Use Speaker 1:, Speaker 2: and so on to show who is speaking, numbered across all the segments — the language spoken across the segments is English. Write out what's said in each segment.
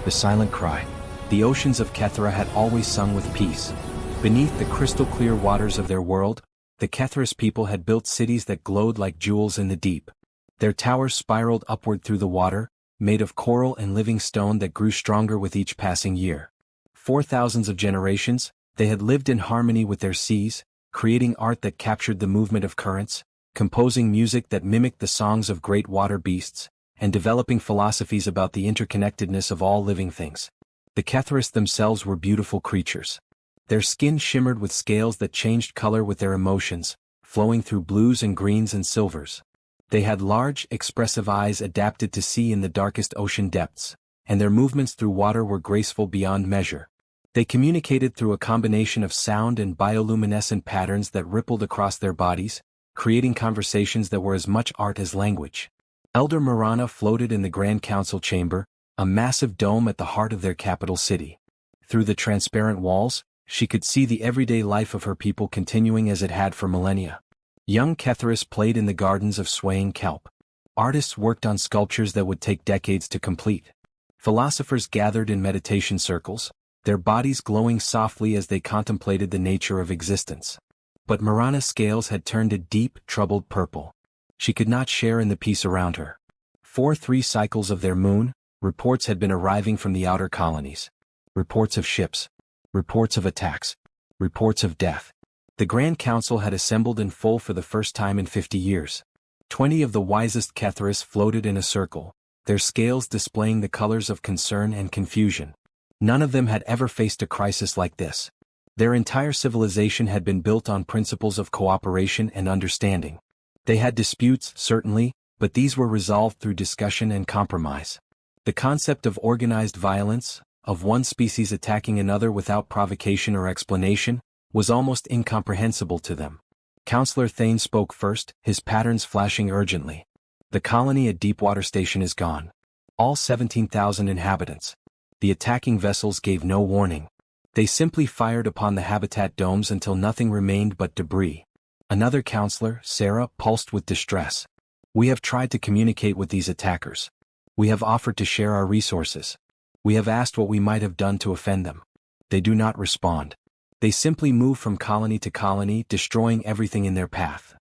Speaker 1: the silent cry. The oceans of Kathera had always sung with peace. Beneath the crystal-clear waters of their world, the Katheris people had built cities that glowed like jewels in the deep. Their towers spiraled upward through the water, made of coral and living stone that grew stronger with each passing year. For thousands of generations, they had lived in harmony with their seas, creating art that captured the movement of currents, composing music that mimicked the songs of great water beasts, and developing philosophies about the interconnectedness of all living things. The Katheris themselves were beautiful creatures. Their skin shimmered with scales that changed color with their emotions, flowing through blues and greens and silvers. They had large, expressive eyes adapted to see in the darkest ocean depths, and their movements through water were graceful beyond measure. They communicated through a combination of sound and bioluminescent patterns that rippled across their bodies, creating conversations that were as much art as language. Elder Marana floated in the Grand Council chamber, a massive dome at the heart of their capital city. Through the transparent walls, she could see the everyday life of her people continuing as it had for millennia. Young Katheris played in the gardens of swaying kelp. Artists worked on sculptures that would take decades to complete. Philosophers gathered in meditation circles, their bodies glowing softly as they contemplated the nature of existence. But Marana's scales had turned a deep, troubled purple. She could not share in the peace around her. For 3 cycles of their moon, reports had been arriving from the outer colonies. Reports of ships. Reports of attacks. Reports of death. The Grand Council had assembled in full for the first time in 50 years. 20 of the wisest Katheris floated in a circle, their scales displaying the colors of concern and confusion. None of them had ever faced a crisis like this. Their entire civilization had been built on principles of cooperation and understanding. They had disputes, certainly, but these were resolved through discussion and compromise. The concept of organized violence, of one species attacking another without provocation or explanation, was almost incomprehensible to them. Counselor Thane spoke first, his patterns flashing urgently. The colony at Deepwater Station is gone. All 17,000 inhabitants. The attacking vessels gave no warning. They simply fired upon the habitat domes until nothing remained but debris. Another counselor, Sarah, pulsed with distress. We have tried to communicate with these attackers. We have offered to share our resources. We have asked what we might have done to offend them. They do not respond. They simply move from colony to colony, destroying everything in their path.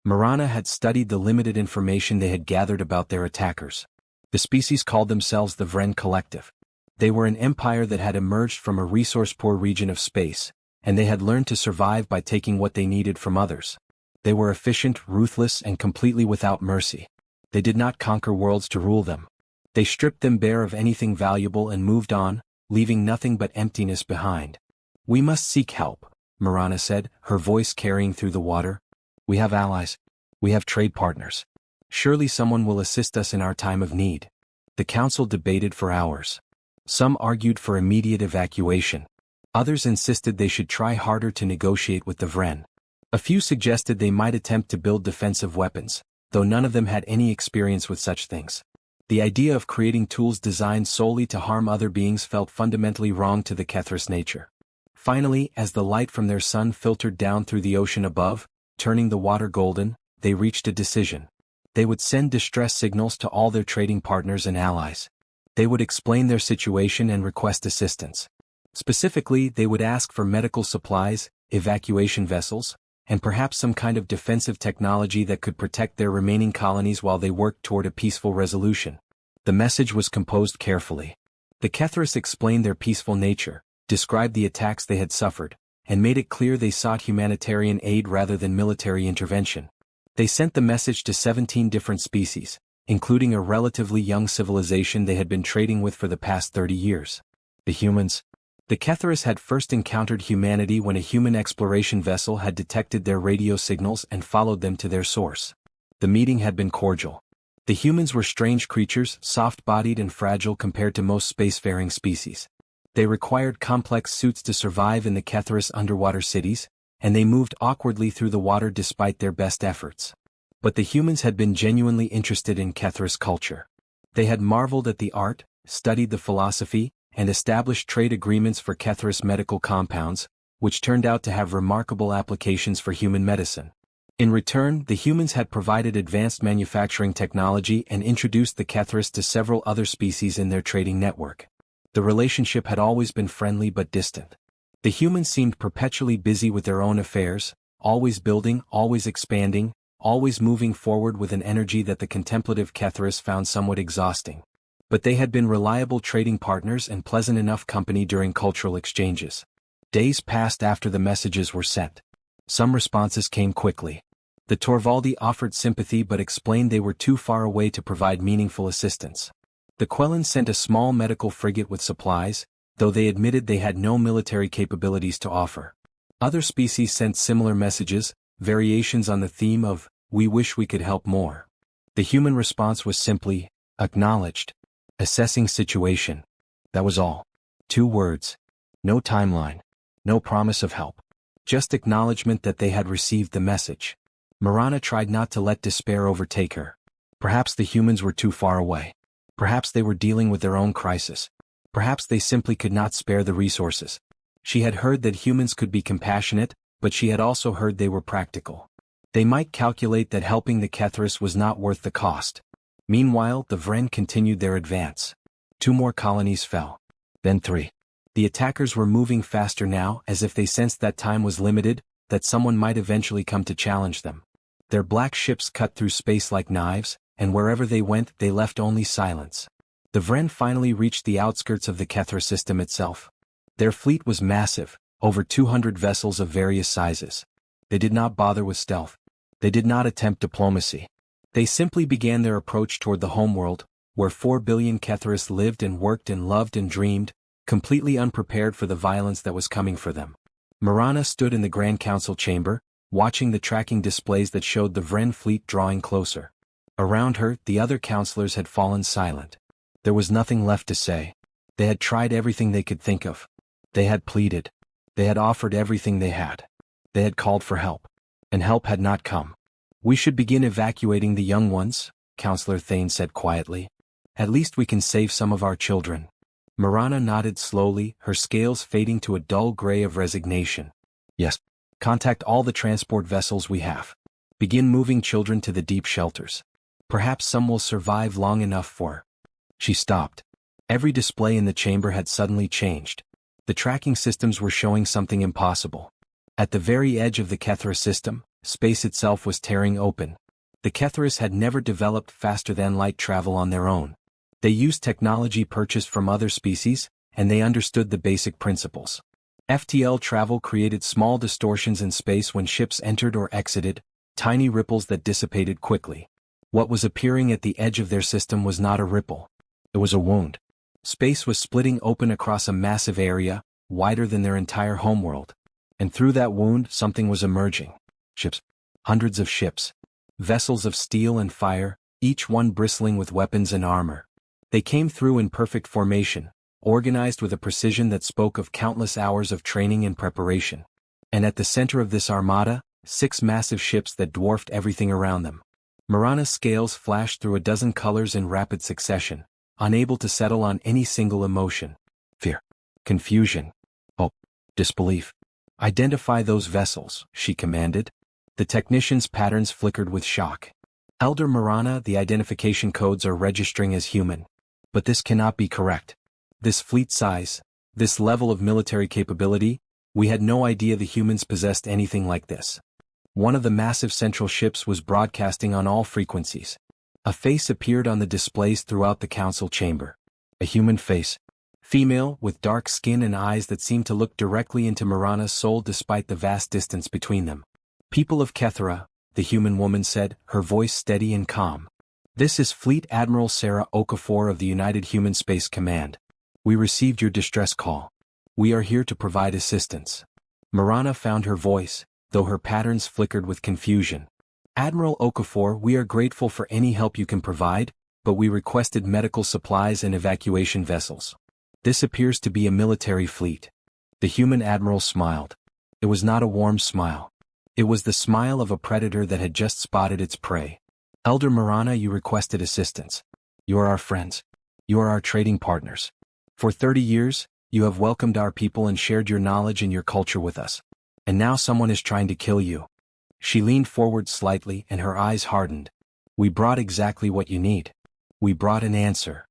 Speaker 1: Marana had studied the limited information they had gathered about their attackers. The species called themselves the Vren Collective. They were an empire that had emerged from a resource-poor region of space, and they had learned to survive by taking what they needed from others. They were efficient, ruthless, and completely without mercy. They did not conquer worlds to rule them. They stripped them bare of anything valuable and moved on, leaving nothing but emptiness behind. We must seek help, Marana said, her voice carrying through the water. We have allies. We have trade partners. Surely someone will assist us in our time of need. The council debated for hours. Some argued for immediate evacuation. Others insisted they should try harder to negotiate with the Vren. A few suggested they might attempt to build defensive weapons, though none of them had any experience with such things. The idea of creating tools designed solely to harm other beings felt fundamentally wrong to the Katheris nature. Finally, as the light from their sun filtered down through the ocean above, turning the water golden, they reached a decision. They would send distress signals to all their trading partners and allies. They would explain their situation and request assistance. Specifically, they would ask for medical supplies, evacuation vessels, and perhaps some kind of defensive technology that could protect their remaining colonies while they worked toward a peaceful resolution. The message was composed carefully. The Katheris explained their peaceful nature, described the attacks they had suffered, and made it clear they sought humanitarian aid rather than military intervention. They sent the message to 17 different species, including a relatively young civilization they had been trading with for the past 30 years. The humans. The Katheris had first encountered humanity when a human exploration vessel had detected their radio signals and followed them to their source. The meeting had been cordial. The humans were strange creatures, soft-bodied and fragile compared to most spacefaring species. They required complex suits to survive in the Katheris underwater cities, and they moved awkwardly through the water despite their best efforts. But the humans had been genuinely interested in Katheris culture. They had marveled at the art, studied the philosophy, and established trade agreements for Katheris medical compounds, which turned out to have remarkable applications for human medicine. In return, the humans had provided advanced manufacturing technology and introduced the Katheris to several other species in their trading network. The relationship had always been friendly but distant. The humans seemed perpetually busy with their own affairs, always building, always expanding, always moving forward with an energy that the contemplative Katheris found somewhat exhausting. But they had been reliable trading partners and pleasant enough company during cultural exchanges. Days passed after the messages were sent. Some responses came quickly. The Torvaldi offered sympathy but explained they were too far away to provide meaningful assistance. The Quellans sent a small medical frigate with supplies, though they admitted they had no military capabilities to offer. Other species sent similar messages, variations on the theme of, "We wish we could help more." The human response was simply, "Acknowledged. Assessing situation." That was all. 2 words. No timeline. No promise of help. Just acknowledgement that they had received the message. Marana tried not to let despair overtake her. Perhaps the humans were too far away. Perhaps they were dealing with their own crisis. Perhaps they simply could not spare the resources. She had heard that humans could be compassionate, but she had also heard they were practical. They might calculate that helping the Katheris was not worth the cost. Meanwhile, the Vren continued their advance. 2 more colonies fell. Then 3. The attackers were moving faster now, as if they sensed that time was limited, that someone might eventually come to challenge them. Their black ships cut through space like knives, and wherever they went they left only silence. The Vren finally reached the outskirts of the Katheris system itself. Their fleet was massive, over 200 vessels of various sizes. They did not bother with stealth. They did not attempt diplomacy. They simply began their approach toward the homeworld, where 4 billion Katheris lived and worked and loved and dreamed, completely unprepared for the violence that was coming for them. Marana stood in the Grand Council chamber, watching the tracking displays that showed the Vren fleet drawing closer. Around her, the other counselors had fallen silent. There was nothing left to say. They had tried everything they could think of. They had pleaded. They had offered everything they had. They had called for help. And help had not come. "We should begin evacuating the young ones," Counselor Thane said quietly. "At least we can save some of our children." Marana nodded slowly, her scales fading to a dull gray of resignation. "Yes. Contact all the transport vessels we have. Begin moving children to the deep shelters. Perhaps some will survive long enough for..." She stopped. Every display in the chamber had suddenly changed. The tracking systems were showing something impossible. At the very edge of the Katheris system, space itself was tearing open. The Katheris had never developed faster-than-light travel on their own. They used technology purchased from other species, and they understood the basic principles. FTL travel created small distortions in space when ships entered or exited, tiny ripples that dissipated quickly. What was appearing at the edge of their system was not a ripple. It was a wound. Space was splitting open across a massive area, wider than their entire homeworld. And through that wound, something was emerging. Ships. Hundreds of ships. Vessels of steel and fire, each one bristling with weapons and armor. They came through in perfect formation, organized with a precision that spoke of countless hours of training and preparation. And at the center of this armada, 6 massive ships that dwarfed everything around them. Marana's scales flashed through a dozen colors in rapid succession, unable to settle on any single emotion. Fear. Confusion. Hope. Disbelief. "Identify those vessels," she commanded. The technician's patterns flickered with shock. "Elder Marana, the identification codes are registering as human. But this cannot be correct. This fleet size, this level of military capability, we had no idea the humans possessed anything like this." One of the massive central ships was broadcasting on all frequencies. A face appeared on the displays throughout the council chamber. A human face. Female, with dark skin and eyes that seemed to look directly into Marana's soul despite the vast distance between them. "People of Kathera," the human woman said, her voice steady and calm. "This is Fleet Admiral Sarah Okafor of the United Human Space Command. We received your distress call. We are here to provide assistance." Marana found her voice, though her patterns flickered with confusion. "Admiral Okafor, we are grateful for any help you can provide, but we requested medical supplies and evacuation vessels. This appears to be a military fleet." The human admiral smiled. It was not a warm smile. It was the smile of a predator that had just spotted its prey. "Elder Marana, you requested assistance. You are our friends. You are our trading partners. For 30 years, you have welcomed our people and shared your knowledge and your culture with us. And now someone is trying to kill you." She leaned forward slightly and her eyes hardened. "We brought exactly what you need. We brought an answer."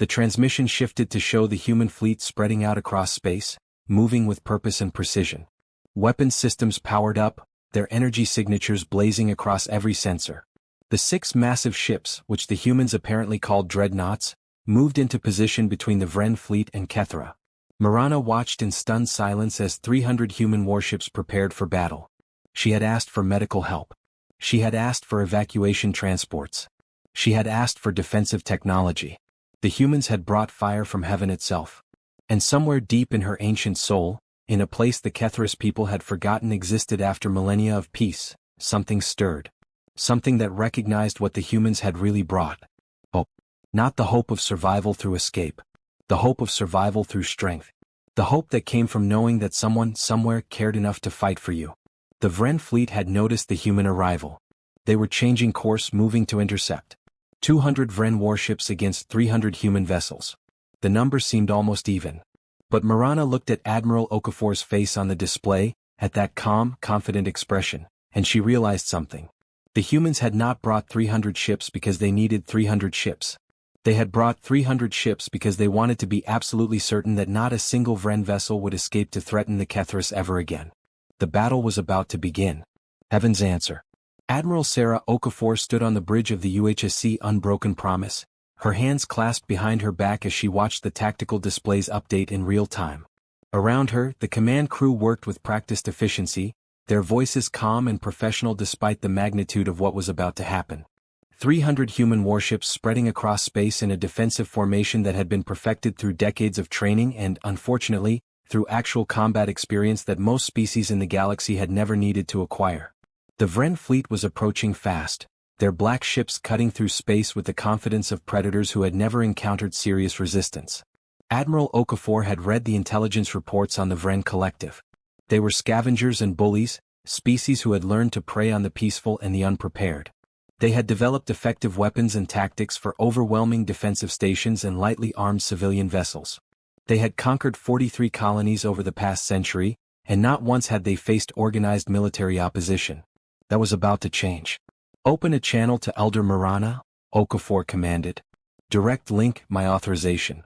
Speaker 1: The transmission shifted to show the human fleet spreading out across space, moving with purpose and precision. Weapons systems powered up, their energy signatures blazing across every sensor. The 6 massive ships, which the humans apparently called Dreadnoughts, moved into position between the Vren fleet and Katheris. Marana watched in stunned silence as 300 human warships prepared for battle. She had asked for medical help. She had asked for evacuation transports. She had asked for defensive technology. The humans had brought fire from heaven itself. And somewhere deep in her ancient soul, in a place the Katheris people had forgotten existed after millennia of peace, something stirred. Something that recognized what the humans had really brought. Hope. Not the hope of survival through escape. The hope of survival through strength. The hope that came from knowing that someone, somewhere, cared enough to fight for you. The Vren fleet had noticed the human arrival. They were changing course, moving to intercept. 200 Vren warships against 300 human vessels. The number seemed almost even. But Marana looked at Admiral Okafor's face on the display, at that calm, confident expression, and she realized something. The humans had not brought 300 ships because they needed 300 ships. They had brought 300 ships because they wanted to be absolutely certain that not a single Vren vessel would escape to threaten the Katheris ever again. The battle was about to begin. Heaven's answer. Admiral Sarah Okafor stood on the bridge of the UHSC Unbroken Promise, her hands clasped behind her back as she watched the tactical displays update in real time. Around her, the command crew worked with practiced efficiency, their voices calm and professional despite the magnitude of what was about to happen. 300 human warships spreading across space in a defensive formation that had been perfected through decades of training and, unfortunately, through actual combat experience that most species in the galaxy had never needed to acquire. The Vren fleet was approaching fast, their black ships cutting through space with the confidence of predators who had never encountered serious resistance. Admiral Okafor had read the intelligence reports on the Vren collective. They were scavengers and bullies, species who had learned to prey on the peaceful and the unprepared. They had developed effective weapons and tactics for overwhelming defensive stations and lightly armed civilian vessels. They had conquered 43 colonies over the past century, and not once had they faced organized military opposition. That was about to change. Open a channel to Elder Marana, Okafor commanded. Direct link, my authorization.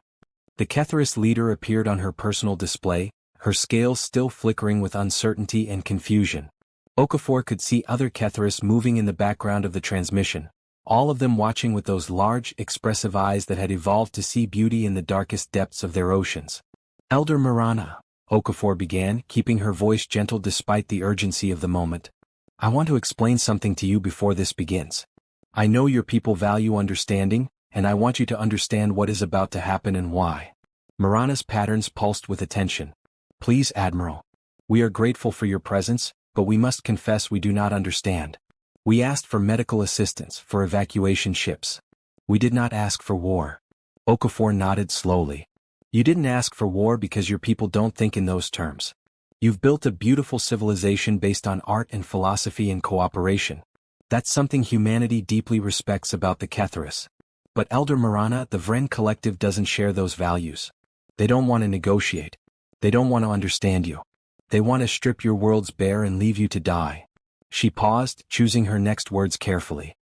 Speaker 1: The Katheris leader appeared on her personal display, her scales still flickering with uncertainty and confusion. Okafor could see other Katheris moving in the background of the transmission, all of them watching with those large, expressive eyes that had evolved to see beauty in the darkest depths of their oceans. Elder Marana, Okafor began, keeping her voice gentle despite the urgency of the moment. I want to explain something to you before this begins. I know your people value understanding, and I want you to understand what is about to happen and why. Marana's patterns pulsed with attention. Please, Admiral. We are grateful for your presence, but we must confess we do not understand. We asked for medical assistance, for evacuation ships. We did not ask for war. Okafor nodded slowly. You didn't ask for war because your people don't think in those terms. You've built a beautiful civilization based on art and philosophy and cooperation. That's something humanity deeply respects about the Katheris. But Elder Marana, the Vren collective doesn't share those values. They don't want to negotiate. They don't want to understand you. They want to strip your worlds bare and leave you to die. She paused, choosing her next words carefully.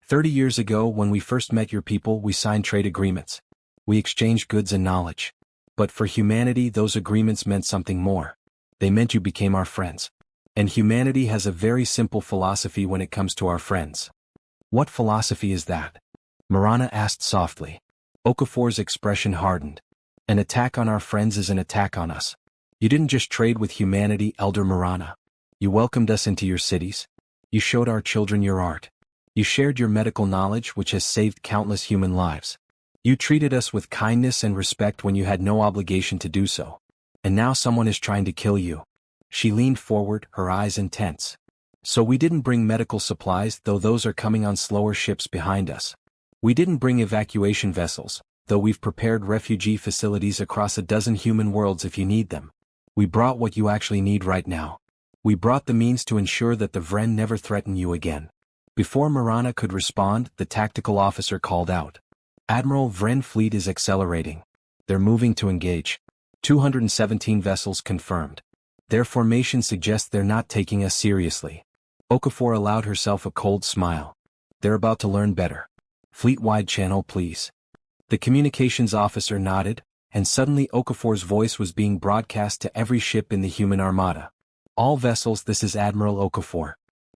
Speaker 1: 30 years ago, when we first met your people, we signed trade agreements. We exchanged goods and knowledge. But for humanity, those agreements meant something more. They meant you became our friends. And humanity has a very simple philosophy when it comes to our friends. What philosophy is that? Marana asked softly. Okafor's expression hardened. An attack on our friends is an attack on us. You didn't just trade with humanity, Elder Marana. You welcomed us into your cities. You showed our children your art. You shared your medical knowledge, which has saved countless human lives. You treated us with kindness and respect when you had no obligation to do so. And now someone is trying to kill you. She leaned forward, her eyes intense. So we didn't bring medical supplies, though those are coming on slower ships behind us. We didn't bring evacuation vessels, though we've prepared refugee facilities across a dozen human worlds if you need them. We brought what you actually need right now. We brought the means to ensure that the Vren never threaten you again. Before Marana could respond, the tactical officer called out. Admiral, Vren fleet is accelerating. They're moving to engage. 217 vessels confirmed. Their formation suggests they're not taking us seriously. Okafor allowed herself a cold smile. They're about to learn better. Fleet-wide channel, please. The communications officer nodded, and suddenly Okafor's voice was being broadcast to every ship in the human armada. All vessels, this is Admiral Okafor.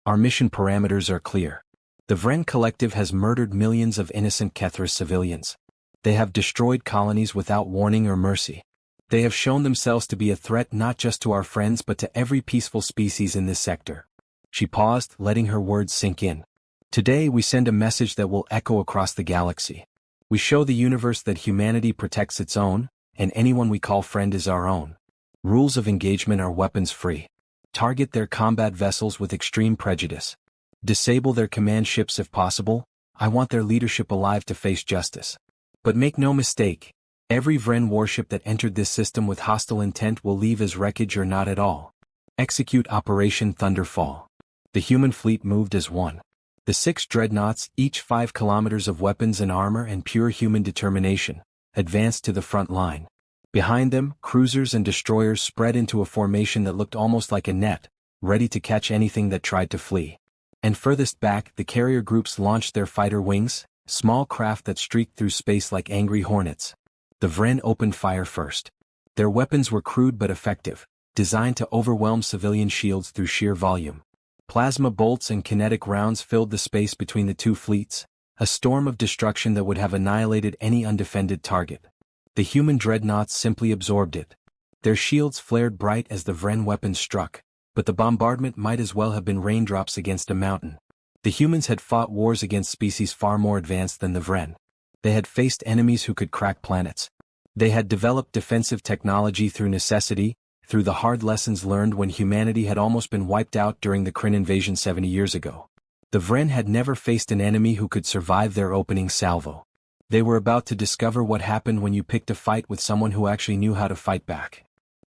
Speaker 1: Our mission parameters are clear. The Vren Collective has murdered millions of innocent Katheris civilians. They have destroyed colonies without warning or mercy. They have shown themselves to be a threat not just to our friends but to every peaceful species in this sector. She paused, letting her words sink in. Today we send a message that will echo across the galaxy. We show the universe that humanity protects its own, and anyone we call friend is our own. Rules of engagement are weapons-free. Target their combat vessels with extreme prejudice. Disable their command ships if possible. I want their leadership alive to face justice. But make no mistake, every Vren warship that entered this system with hostile intent will leave as wreckage or not at all. Execute Operation Thunderfall. The human fleet moved as one. The 6 dreadnoughts, each 5 kilometers of weapons and armor and pure human determination, advanced to the front line. Behind them, cruisers and destroyers spread into a formation that looked almost like a net, ready to catch anything that tried to flee. And furthest back, the carrier groups launched their fighter wings, small craft that streaked through space like angry hornets. The Vren opened fire first. Their weapons were crude but effective, designed to overwhelm civilian shields through sheer volume. Plasma bolts and kinetic rounds filled the space between the two fleets, a storm of destruction that would have annihilated any undefended target. The human dreadnoughts simply absorbed it. Their shields flared bright as the Vren weapons struck, but the bombardment might as well have been raindrops against a mountain. The humans had fought wars against species far more advanced than the Vren. They had faced enemies who could crack planets. They had developed defensive technology through necessity, through the hard lessons learned when humanity had almost been wiped out during the Kryn invasion 70 years ago. The Vren had never faced an enemy who could survive their opening salvo. They were about to discover what happened when you picked a fight with someone who actually knew how to fight back.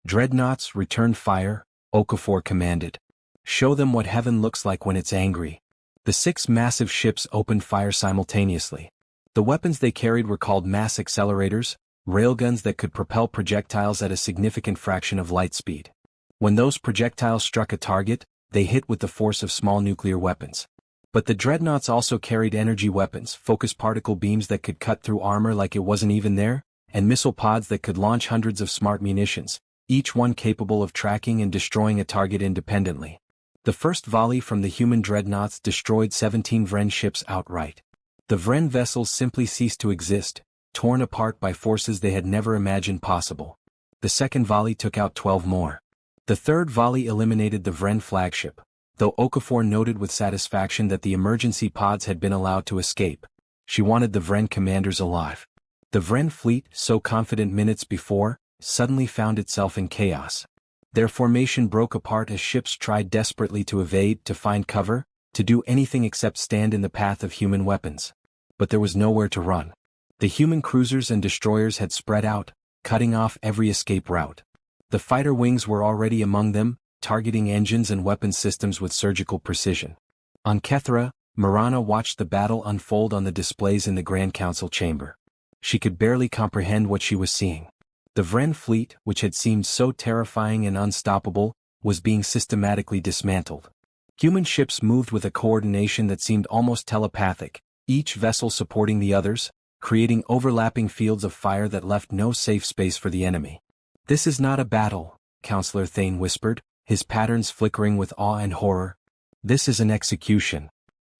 Speaker 1: Dreadnoughts, return fire, Okafor commanded. Show them what heaven looks like when it's angry. The 6 massive ships opened fire simultaneously. The weapons they carried were called mass accelerators, railguns that could propel projectiles at a significant fraction of light speed. When those projectiles struck a target, they hit with the force of small nuclear weapons. But the dreadnoughts also carried energy weapons, focused particle beams that could cut through armor like it wasn't even there, and missile pods that could launch hundreds of smart munitions, each one capable of tracking and destroying a target independently. The first volley from the human dreadnoughts destroyed 17 Vren ships outright. The Vren vessels simply ceased to exist, torn apart by forces they had never imagined possible. The second volley took out 12 more. The third volley eliminated the Vren flagship, though Okafor noted with satisfaction that the emergency pods had been allowed to escape. She wanted the Vren commanders alive. The Vren fleet, so confident minutes before, suddenly found itself in chaos. Their formation broke apart as ships tried desperately to evade, to find cover, to do anything except stand in the path of human weapons. But there was nowhere to run. The human cruisers and destroyers had spread out, cutting off every escape route. The fighter wings were already among them, targeting engines and weapon systems with surgical precision. On Katheris, Marana watched the battle unfold on the displays in the Grand Council chamber. She could barely comprehend what she was seeing. The Vren fleet, which had seemed so terrifying and unstoppable, was being systematically dismantled. Human ships moved with a coordination that seemed almost telepathic, each vessel supporting the others, creating overlapping fields of fire that left no safe space for the enemy. "This is not a battle," Counselor Thane whispered, his patterns flickering with awe and horror. "This is an execution."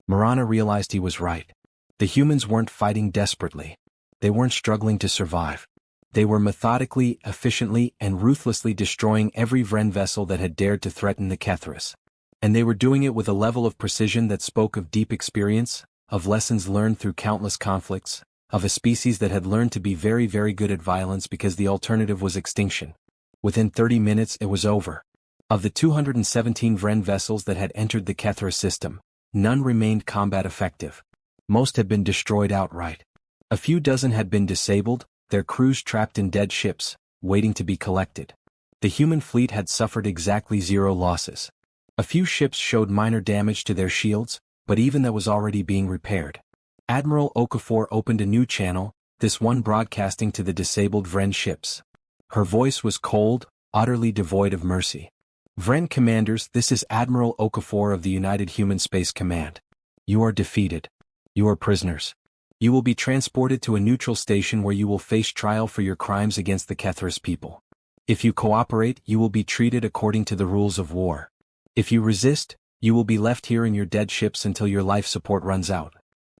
Speaker 1: Marana realized he was right. The humans weren't fighting desperately. They weren't struggling to survive. They were methodically, efficiently, and ruthlessly destroying every Vren vessel that had dared to threaten the Katheris. And they were doing it with a level of precision that spoke of deep experience, of lessons learned through countless conflicts, of a species that had learned to be very, very good at violence because the alternative was extinction. Within 30 minutes it was over. Of the 217 Vren vessels that had entered the Katheris system, none remained combat effective. Most had been destroyed outright. A few dozen had been disabled, their crews trapped in dead ships, waiting to be collected. The human fleet had suffered exactly 0 losses. A few ships showed minor damage to their shields, but even that was already being repaired. Admiral Okafor opened a new channel, this one broadcasting to the disabled Vren ships. Her voice was cold, utterly devoid of mercy. "Vren commanders, this is Admiral Okafor of the United Human Space Command. You are defeated. You are prisoners. You will be transported to a neutral station where you will face trial for your crimes against the Katheris people. If you cooperate, you will be treated according to the rules of war. If you resist, you will be left here in your dead ships until your life support runs out.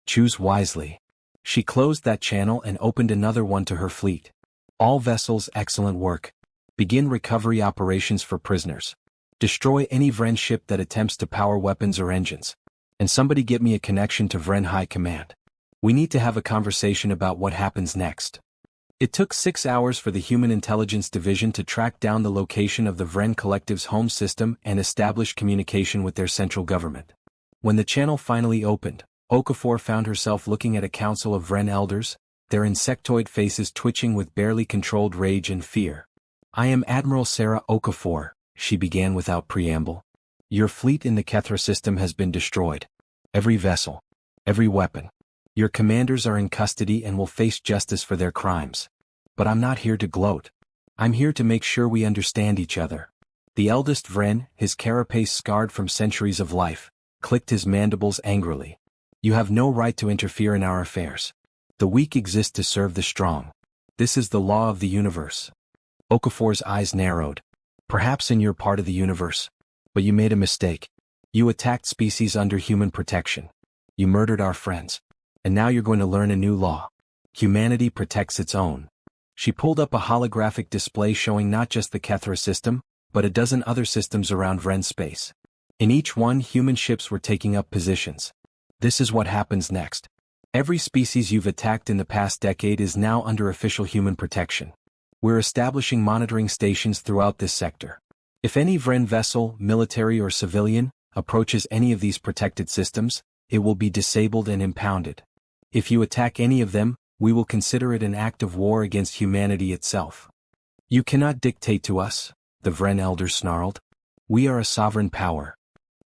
Speaker 1: Choose wisely. She closed that channel and opened another one to her fleet. All vessels, excellent work. Begin recovery operations for prisoners. Destroy any Vren ship that attempts to power weapons or engines. And somebody get me a connection to Vren High Command. We need to have a conversation about what happens next. It took 6 hours for the Human Intelligence Division to track down the location of the Vren Collective's home system and establish communication with their central government. When the channel finally opened, Okafor found herself looking at a council of Vren elders, their insectoid faces twitching with barely controlled rage and fear. I am Admiral Sarah Okafor, she began without preamble. Your fleet in the Kethra system has been destroyed. Every vessel. Every weapon. Your commanders are in custody and will face justice for their crimes. But I'm not here to gloat. I'm here to make sure we understand each other. The eldest Vren, his carapace scarred from centuries of life, clicked his mandibles angrily. You have no right to interfere in our affairs. The weak exist to serve the strong. This is the law of the universe. Okafor's eyes narrowed. Perhaps in your part of the universe. But you made a mistake. You attacked species under human protection. You murdered our friends. And now you're going to learn a new law. Humanity protects its own. She pulled up a holographic display showing not just the Kethra system, but a dozen other systems around Vren space. In each one, human ships were taking up positions. This is what happens next. Every species you've attacked in the past decade is now under official human protection. We're establishing monitoring stations throughout this sector. If any Vren vessel, military or civilian, approaches any of these protected systems, it will be disabled and impounded. If you attack any of them, we will consider it an act of war against humanity itself. You cannot dictate to us, the Vren elders snarled. We are a sovereign power.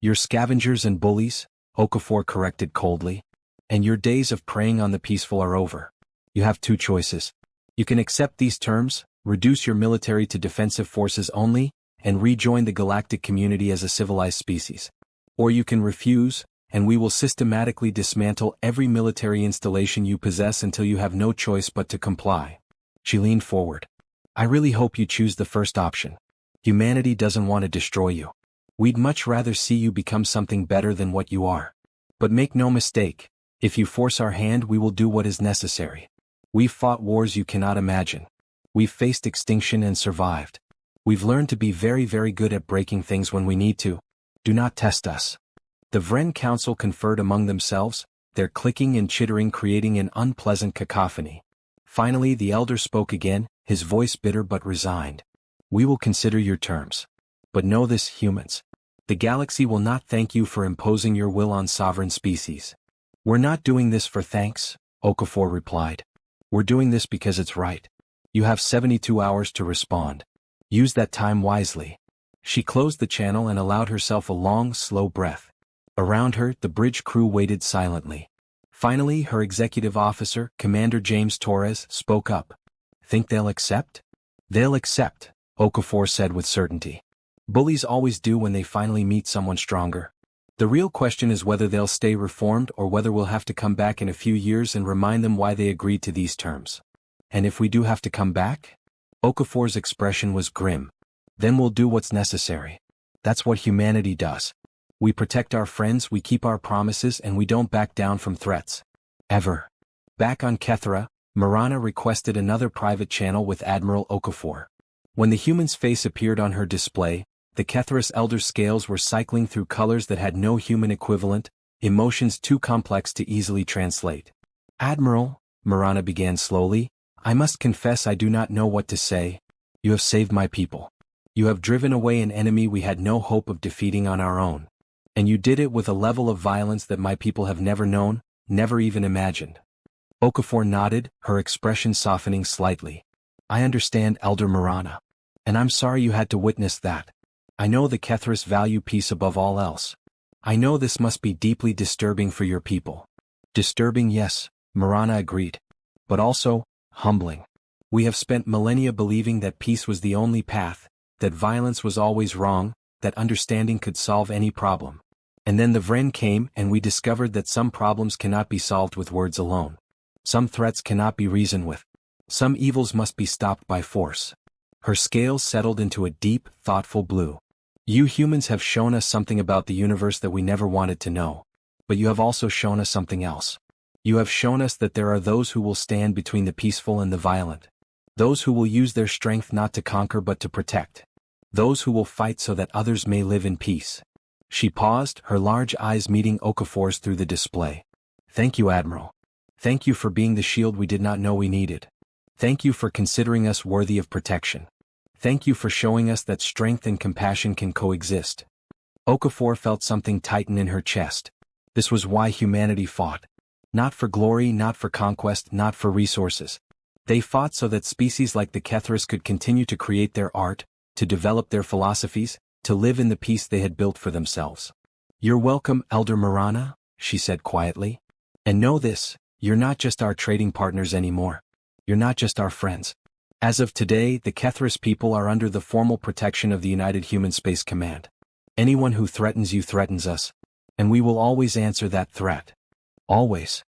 Speaker 1: You're scavengers and bullies, Okafor corrected coldly. And your days of preying on the peaceful are over. You have two choices. You can accept these terms, reduce your military to defensive forces only, and rejoin the galactic community as a civilized species. Or you can refuse, and we will systematically dismantle every military installation you possess until you have no choice but to comply. She leaned forward. I really hope you choose the first option. Humanity doesn't want to destroy you. We'd much rather see you become something better than what you are. But make no mistake, if you force our hand, we will do what is necessary. We've fought wars you cannot imagine. We've faced extinction and survived. We've learned to be very, very good at breaking things when we need to. Do not test us. The Vren Council conferred among themselves, their clicking and chittering creating an unpleasant cacophony. Finally the elder spoke again, his voice bitter but resigned. We will consider your terms. But know this, humans. The galaxy will not thank you for imposing your will on sovereign species. We're not doing this for thanks, Okafor replied. We're doing this because it's right. You have 72 hours to respond. Use that time wisely. She closed the channel and allowed herself a long, slow breath. Around her, the bridge crew waited silently. Finally, her executive officer, Commander James Torres, spoke up. Think they'll accept? They'll accept, Okafor said with certainty. Bullies always do when they finally meet someone stronger. The real question is whether they'll stay reformed or whether we'll have to come back in a few years and remind them why they agreed to these terms. And if we do have to come back? Okafor's expression was grim. Then we'll do what's necessary. That's what humanity does. We protect our friends, we keep our promises, and we don't back down from threats. Ever. Back on Kethra, Marana requested another private channel with Admiral Okafor. When the human's face appeared on her display, the Katheris elder scales were cycling through colors that had no human equivalent, emotions too complex to easily translate. Admiral, Marana began slowly, I must confess I do not know what to say. You have saved my people. You have driven away an enemy we had no hope of defeating on our own. And you did it with a level of violence that my people have never known, never even imagined. Okafor nodded, her expression softening slightly. I understand, Elder Marana. And I'm sorry you had to witness that. I know the Katheris value peace above all else. I know this must be deeply disturbing for your people. Disturbing, yes, Marana agreed. But also, humbling. We have spent millennia believing that peace was the only path, that violence was always wrong, that understanding could solve any problem. And then the Vren came and we discovered that some problems cannot be solved with words alone. Some threats cannot be reasoned with. Some evils must be stopped by force. Her scales settled into a deep, thoughtful blue. You humans have shown us something about the universe that we never wanted to know. But you have also shown us something else. You have shown us that there are those who will stand between the peaceful and the violent. Those who will use their strength not to conquer but to protect. Those who will fight so that others may live in peace. She paused, her large eyes meeting Okafor's through the display. Thank you, Admiral. Thank you for being the shield we did not know we needed. Thank you for considering us worthy of protection. Thank you for showing us that strength and compassion can coexist. Okafor felt something tighten in her chest. This was why humanity fought. Not for glory, not for conquest, not for resources. They fought so that species like the Katheris could continue to create their art, to develop their philosophies, to live in the peace they had built for themselves. You're welcome, Elder Marana, she said quietly. And know this, you're not just our trading partners anymore. You're not just our friends. As of today, the Katheris people are under the formal protection of the United Human Space Command. Anyone who threatens you threatens us. And we will always answer that threat. Always?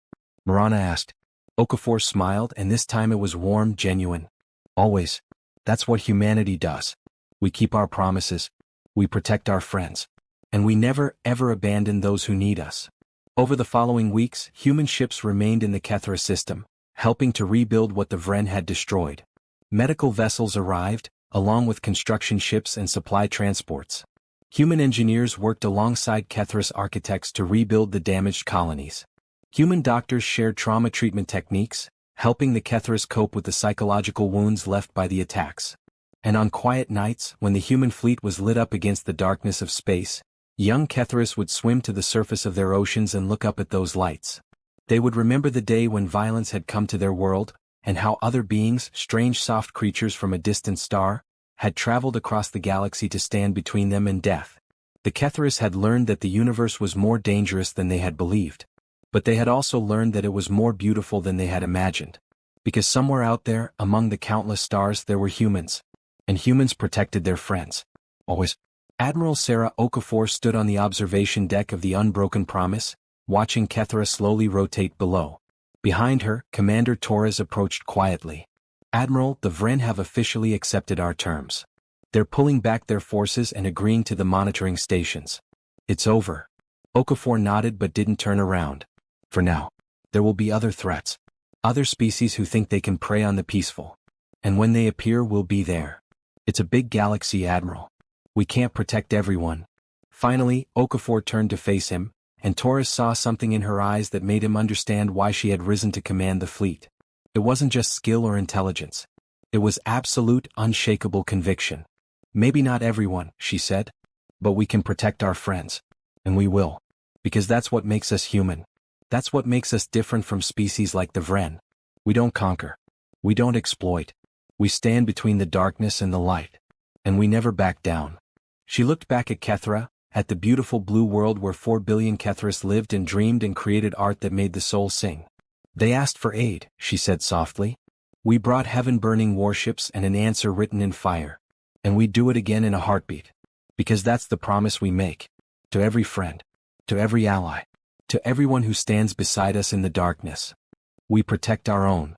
Speaker 1: Marana asked. Okafor smiled, and this time it was warm, genuine. Always. That's what humanity does. We keep our promises. We protect our friends. And we never, ever abandon those who need us. Over the following weeks, human ships remained in the Katheris system, helping to rebuild what the Vren had destroyed. Medical vessels arrived, along with construction ships and supply transports. Human engineers worked alongside Katheris architects to rebuild the damaged colonies. Human doctors shared trauma treatment techniques, helping the Katheris cope with the psychological wounds left by the attacks. And on quiet nights, when the human fleet was lit up against the darkness of space, young Katheris would swim to the surface of their oceans and look up at those lights. They would remember the day when violence had come to their world, and how other beings, strange soft creatures from a distant star, had traveled across the galaxy to stand between them and death. The Katheris had learned that the universe was more dangerous than they had believed. But they had also learned that it was more beautiful than they had imagined. Because somewhere out there, among the countless stars, there were humans. And humans protected their friends. Always. Admiral Sarah Okafor stood on the observation deck of the Unbroken Promise, watching Katheris slowly rotate below. Behind her, Commander Torres approached quietly. Admiral, the Vren have officially accepted our terms. They're pulling back their forces and agreeing to the monitoring stations. It's over. Okafor nodded but didn't turn around. For now. There will be other threats. Other species who think they can prey on the peaceful. And when they appear, we'll be there. It's a big galaxy, Admiral. We can't protect everyone. Finally, Okafor turned to face him, and Torres saw something in her eyes that made him understand why she had risen to command the fleet. It wasn't just skill or intelligence. It was absolute, unshakable conviction. Maybe not everyone, she said. But we can protect our friends. And we will. Because that's what makes us human. That's what makes us different from species like the Vren. We don't conquer. We don't exploit. We stand between the darkness and the light. And we never back down. She looked back at Kathera, at the beautiful blue world where 4 billion Katheris lived and dreamed and created art that made the soul sing. They asked for aid, she said softly. We brought heaven-burning warships and an answer written in fire. And we'd do it again in a heartbeat. Because that's the promise we make. To every friend. To every ally. To everyone who stands beside us in the darkness. We protect our own.